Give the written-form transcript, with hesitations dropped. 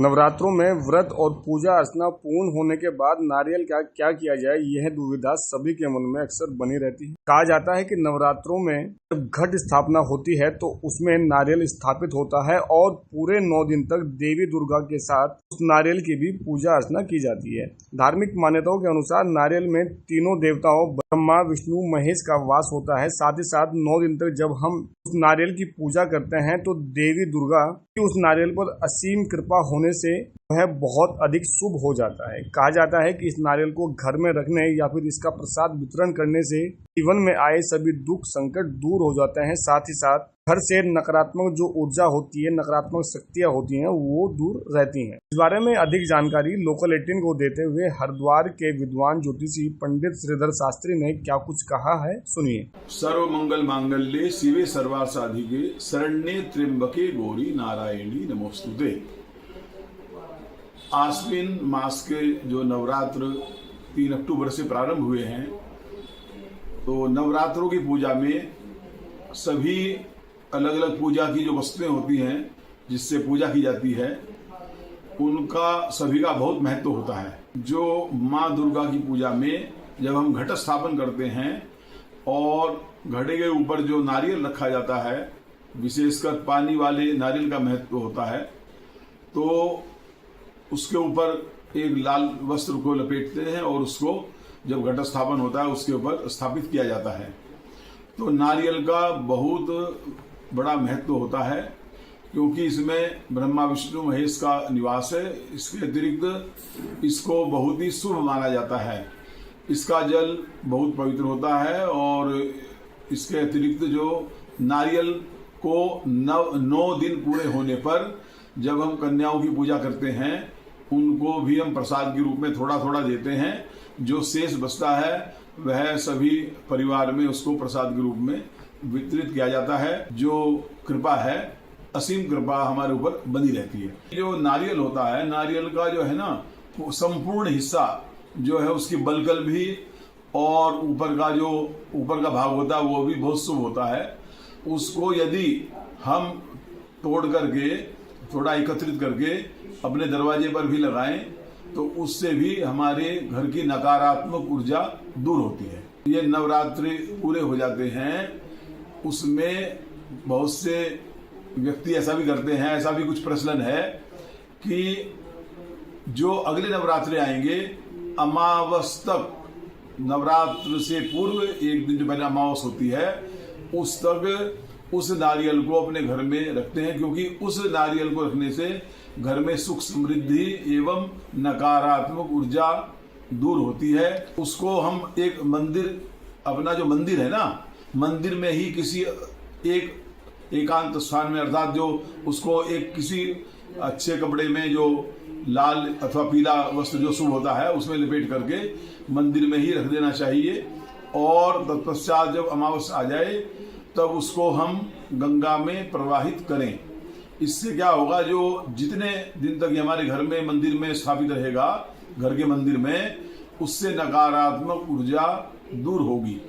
नवरात्रों में व्रत और पूजा अर्चना पूर्ण होने के बाद नारियल क्या क्या किया जाए, यह दुविधा सभी के मन में अक्सर बनी रहती है। कहा जाता है कि नवरात्रों में जब घट स्थापना होती है तो उसमें नारियल स्थापित होता है और पूरे 9 दिन तक देवी दुर्गा के साथ उस नारियल की भी पूजा अर्चना की जाती है। धार्मिक मान्यताओं के अनुसार नारियल में तीनों देवताओं ब्रह्मा, विष्णु, महेश का वास होता है। साथ ही साथ 9 दिन तक जब हम उस नारियल की पूजा करते हैं तो देवी दुर्गा की उस नारियल पर असीम कृपा होने से वह बहुत अधिक शुभ हो जाता है। कहा जाता है कि इस नारियल को घर में रखने या फिर इसका प्रसाद वितरण करने से जीवन में आए सभी दुख संकट दूर हो जाते हैं। साथ ही साथ घर से नकारात्मक जो ऊर्जा होती है, नकारात्मक शक्तियां होती हैं, वो दूर रहती हैं। इस बारे में अधिक जानकारी लोकल 18 को देते हुए हरिद्वार के विद्वान ज्योतिषी पंडित श्रीधर शास्त्री ने क्या कुछ कहा है, सुनिए। सर्व मंगल मांगल्ये शिवे सर्वार्थ साधिके शरण्ये त्र्यंबके गौरी नारायणी नमोस्तुते। आश्विन मास के जो नवरात्र 3 अक्टूबर से प्रारंभ हुए हैं, तो नवरात्रों की पूजा में सभी अलग अलग पूजा की जो वस्तुएं होती हैं जिससे पूजा की जाती है, उनका सभी का बहुत महत्व होता है। जो माँ दुर्गा की पूजा में जब हम घट स्थापन करते हैं और घड़े के ऊपर जो नारियल रखा जाता है, विशेषकर पानी वाले नारियल का महत्व होता है, तो उसके ऊपर एक लाल वस्त्र को लपेटते हैं और उसको जब घट स्थापन होता है उसके ऊपर स्थापित किया जाता है। तो नारियल का बहुत बड़ा महत्व होता है, क्योंकि इसमें ब्रह्मा, विष्णु, महेश का निवास है। इसके अतिरिक्त इसको बहुत ही शुभ माना जाता है। इसका जल बहुत पवित्र होता है और इसके अतिरिक्त जो नारियल को 9 दिन पूरे होने पर जब हम कन्याओं की पूजा करते हैं, उनको भी हम प्रसाद के रूप में थोड़ा थोड़ा देते हैं। जो शेष बचता है वह सभी परिवार में उसको प्रसाद के रूप में वितरित किया जाता है। जो कृपा है, असीम कृपा हमारे ऊपर बनी रहती है। जो नारियल होता है, नारियल का जो है ना, संपूर्ण हिस्सा जो है उसकी बलगल भी और ऊपर का भाग होता है वो भी बहुत शुभ होता है। उसको यदि हम तोड़ करके थोड़ा एकत्रित करके अपने दरवाजे पर भी लगाएं तो उससे भी हमारे घर की नकारात्मक ऊर्जा दूर होती है। ये नवरात्रि पूरे हो जाते हैं, उसमें बहुत से व्यक्ति ऐसा भी करते हैं, ऐसा भी कुछ प्रचलन है कि जो अगले नवरात्रि आएंगे, अमावस तक, नवरात्र से पूर्व एक दिन जो पहले अमावस होती है, उस तक उस नारियल को अपने घर में रखते हैं, क्योंकि उस नारियल को रखने से घर में सुख समृद्धि एवं नकारात्मक ऊर्जा दूर होती है। उसको हम एक मंदिर, अपना जो मंदिर है ना, मंदिर में ही किसी एक एकांत स्थान में, अर्थात जो उसको एक किसी अच्छे कपड़े में जो लाल अथवा पीला वस्त्र जो शुभ होता है उसमें लपेट करके मंदिर में ही रख देना चाहिए। और तत्पश्चात जब अमावस्या आ जाए तब उसको हम गंगा में प्रवाहित करें। इससे क्या होगा, जो जितने दिन तक ये हमारे घर में मंदिर में स्थापित रहेगा, घर के मंदिर में, उससे नकारात्मक ऊर्जा दूर होगी।